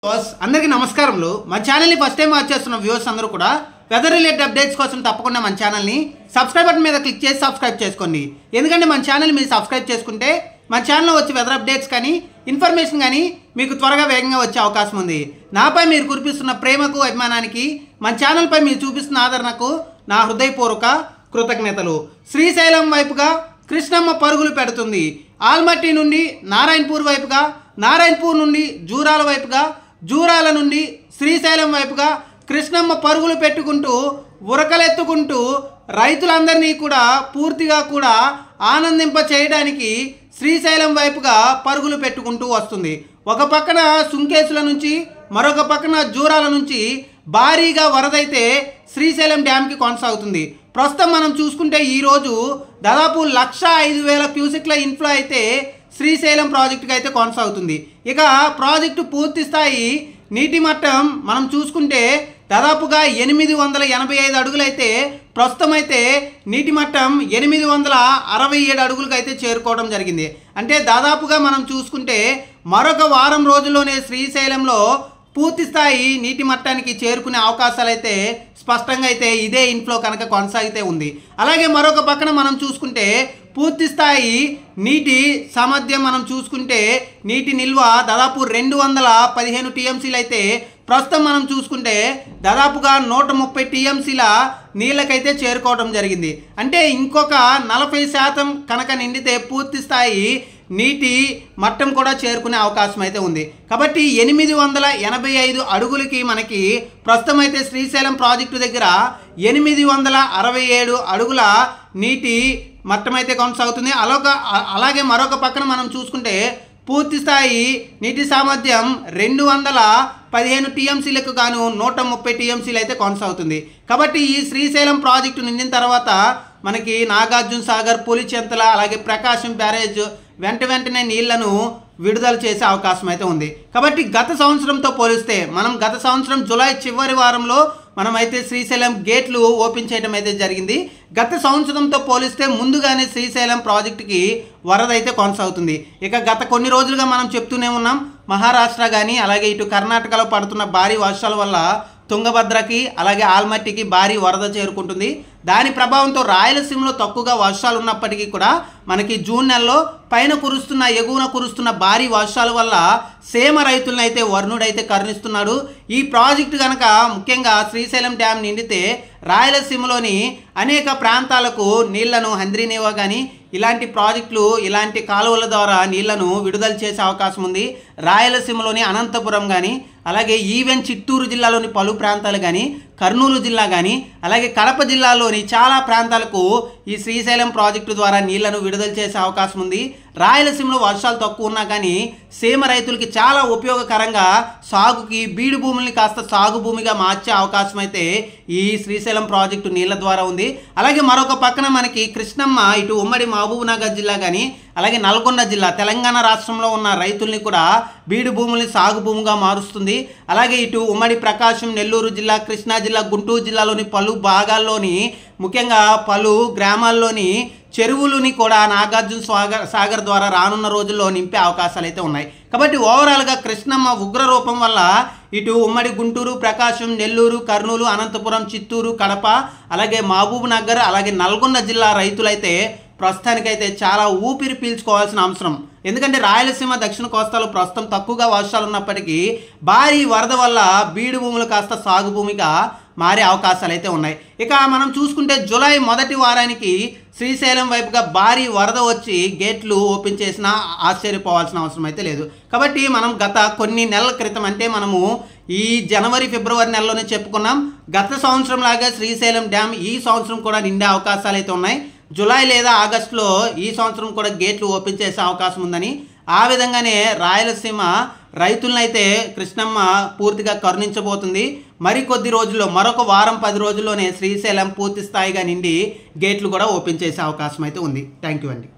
అందరికీ నమస్కారములు। మన ఛానల్ ని ఫస్ట్ టైం వాచ్ చేస్తున్న వ్యూవర్స్ అందరూ కూడా వెదర్ రిలేటెడ్ అప్డేట్స్ కోసం తప్పకుండా మన ఛానల్ ని సబ్స్క్రైబ్ బటన్ మీద క్లిక్ చేసి సబ్స్క్రైబ్ చేసుకోండి। ఎందుకంటే మన ఛానల్ మీరు సబ్స్క్రైబ్ చేసుకుంటే మన ఛానల్లో వచ్చే వెదర్ అప్డేట్స్ కానీ ఇన్ఫర్మేషన్ కానీ మీకు త్వరగా వేగంగా వచ్చే అవకాశం ఉంది। నాపై మీరు కురిపిస్తున్న ప్రేమకు అభిమానానికి మన ఛానల్ పై మీరు చూపిస్తున్న ఆదరణకు నా హృదయపూర్వక కృతజ్ఞతలు। శ్రీశైలం వైపుగా కృష్ణమ్మ పరుగులు పెడుతుంది। ఆల్మట్టి నుండి నారాయణపూర్ వైపుగా, నారాయణపూర్ నుండి జూరాల వైపుగా, జూరాల నుండి శ్రీశైలం వైపుగా కృష్ణమ్మ పరుగులు పెట్టుకుంటూ ఉరకలెత్తుకుంటూ రైతులందరినీ కూడా పూర్తిగా కూడా ఆనందింప చేయడానికి శ్రీశైలం వైపుగా పరుగులు పెట్టుకుంటూ వస్తుంది। ఒక పక్కన సుంకేసుల నుంచి మరొక పక్కన జూరాల నుంచి భారీగా వరదైతే శ్రీశైలం డ్యామ్కి కొనసాగుతుంది। ప్రస్తుతం మనం చూసుకుంటే ఈరోజు దాదాపు 1,05,000 క్యూసెక్ల ఇన్ఫ్లో అయితే శ్రీశైలం ప్రాజెక్టుకి అయితే కొనసాగుతుంది। ఇక ప్రాజెక్టు పూర్తి స్థాయి నీటి మట్టం మనం చూసుకుంటే దాదాపుగా 885 అడుగులైతే ప్రస్తుతం అయితే నీటి మట్టం 867 అడుగులకు అయితే చేరుకోవడం జరిగింది। అంటే దాదాపుగా మనం చూసుకుంటే మరొక వారం రోజుల్లోనే శ్రీశైలంలో పూర్తి స్థాయి నీటి మట్టానికి చేరుకునే అవకాశాలు అయితే స్పష్టంగా అయితే ఇదే ఇన్ఫ్లో కనుక కొనసాగితే ఉంది। అలాగే మరొక పక్కన మనం చూసుకుంటే పూర్తి స్థాయి నీటి సామర్థ్యం మనం చూసుకుంటే నీటి నిల్వ దాదాపు 215 టీఎంసీలు అయితే ప్రస్తుతం మనం చూసుకుంటే దాదాపుగా 130 టీఎంసీల నీళ్ళకైతే చేరుకోవడం జరిగింది। అంటే ఇంకొక 40% కనుక నిండితే పూర్తి స్థాయి నీటి మట్టం కూడా చేరుకునే అవకాశం అయితే ఉంది। కాబట్టి 885 అడుగులకి మనకి ప్రస్తుతం అయితే శ్రీశైలం ప్రాజెక్టు దగ్గర 867 అడుగుల నీటి మట్టం అయితే కొనసాగుతుంది। అలాగే మరొక పక్కన మనం చూసుకుంటే పూర్తి స్థాయి నీటి సామర్థ్యం 215 టీఎంసీలకు గాను 130 టీఎంసీలు అయితే కొనసాగుతుంది। కాబట్టి ఈ శ్రీశైలం ప్రాజెక్టు నిండిన తర్వాత మనకి నాగార్జున సాగర్, పులిచెంతల అలాగే ప్రకాశం బ్యారేజ్ వెంటనే నీళ్లను విడుదల చేసే అవకాశం అయితే ఉంది। కాబట్టి గత సంవత్సరంతో పోలిస్తే మనం గత సంవత్సరం జూలై చివరి వారంలో మనమైతే శ్రీశైలం గేట్లు ఓపెన్ చేయడం అయితే జరిగింది। గత సంవత్సరంతో పోలిస్తే ముందుగానే శ్రీశైలం ప్రాజెక్టుకి వరద అయితే కొనసాగుతుంది। ఇక గత కొన్ని రోజులుగా మనం చెప్తూనే ఉన్నాం, మహారాష్ట్ర కానీ అలాగే ఇటు కర్ణాటకలో పడుతున్న భారీ వర్షాల వల్ల తుంగభద్రకి అలాగే ఆల్మట్టికి భారీ వరద చేరుకుంటుంది। దాని ప్రభావంతో రాయలసీమలో తక్కువగా వర్షాలు ఉన్నప్పటికీ కూడా మనకి జూన్ నెలలో పైన కురుస్తున్న ఎగువన కురుస్తున్న భారీ వర్షాల వల్ల సేమ రైతులను అయితే వరుణుడైతే కరుణిస్తున్నాడు। ఈ ప్రాజెక్టు కనుక ముఖ్యంగా శ్రీశైలం డ్యామ్ నిండితే రాయలసీమలోని అనేక ప్రాంతాలకు నీళ్లను హంద్రీనేవా కానీ ఇలాంటి ప్రాజెక్టులు ఇలాంటి కాలువల ద్వారా నీళ్లను విడుదల చేసే అవకాశం ఉంది। రాయలసీమలోని అనంతపురం కానీ అలాగే ఈవెన్ చిత్తూరు జిల్లాలోని పలు ప్రాంతాలు కానీ కర్నూలు జిల్లా కానీ అలాగే కడప జిల్లాలోని చాలా ప్రాంతాలకు ఈ శ్రీశైలం ప్రాజెక్టు ద్వారా నీళ్లను విడుదల చేసే అవకాశం ఉంది। రాయలసీమలో వర్షాలు తక్కువ ఉన్నా కానీ సీమ రైతులకి చాలా ఉపయోగకరంగా సాగుకి బీడు భూముల్ని కాస్త సాగు భూమిగా మార్చే అవకాశం అయితే ఈ శ్రీశైలం ప్రాజెక్టు నీళ్ల ద్వారా ఉంది। అలాగే మరొక పక్కన మనకి కృష్ణమ్మ ఇటు ఉమ్మడి మహబూబ్నగర్ జిల్లా కానీ అలాగే నల్గొండ జిల్లా తెలంగాణ రాష్ట్రంలో ఉన్న రైతుల్ని కూడా బీడు భూముల్ని సాగు భూమిగా మారుస్తుంది। అలాగే ఇటు ఉమ్మడి ప్రకాశం, నెల్లూరు జిల్లా, కృష్ణా జిల్లా, గుంటూరు జిల్లాలోని పలు భాగాల్లోని ముఖ్యంగా పలు గ్రామాల్లోని చెరువులని కూడా నాగార్జున సాగర్ ద్వారా రానున్న రోజుల్లో నింపే అవకాశాలు అయితే ఉన్నాయి। కాబట్టి ఓవరాల్గా కృష్ణమ్మ ఉగ్ర రూపం వల్ల ఇటు ఉమ్మడి గుంటూరు, ప్రకాశం, నెల్లూరు, కర్నూలు, అనంతపురం, చిత్తూరు, కడప అలాగే మహబూబ్ నగర్ అలాగే నల్గొండ జిల్లా రైతులైతే ప్రస్తుతానికైతే చాలా ఊపిరి పీల్చుకోవాల్సిన అవసరం। ఎందుకంటే రాయలసీమ, దక్షిణ కోస్తాలో ప్రస్తుతం తక్కువగా వర్షాలు ఉన్నప్పటికీ భారీ వరద వల్ల బీడు భూములు కాస్త సాగు భూమిగా మారే అవకాశాలు అయితే ఉన్నాయి। ఇక మనం చూసుకుంటే జూలై మొదటి వారానికి శ్రీశైలం వైపుగా భారీ వరద వచ్చి గేట్లు ఓపెన్ చేసినా ఆశ్చర్యపోవాల్సిన అవసరం అయితే లేదు। కాబట్టి మనం గత కొన్ని నెలల క్రితం అంటే మనము ఈ జనవరి, ఫిబ్రవరి నెలలోనే చెప్పుకున్నాం, గత సంవత్సరం లాగా శ్రీశైలం డ్యామ్ ఈ సంవత్సరం కూడా నిండే అవకాశాలు అయితే ఉన్నాయి। జూలై లేదా ఆగస్టులో ఈ సంవత్సరం కూడా గేట్లు ఓపెన్ చేసే అవకాశం ఉందని, ఆ విధంగానే రాయలసీమ రైతులనైతే కృష్ణమ్మ పూర్తిగా కరుణించబోతుంది। మరికొద్ది రోజుల్లో మరొక వారం 10 రోజుల్లోనే శ్రీశైలం పూర్తి స్థాయిగా నిండి గేట్లు కూడా ఓపెన్ చేసే అవకాశం అయితే ఉంది। థ్యాంక్ యూ అండి।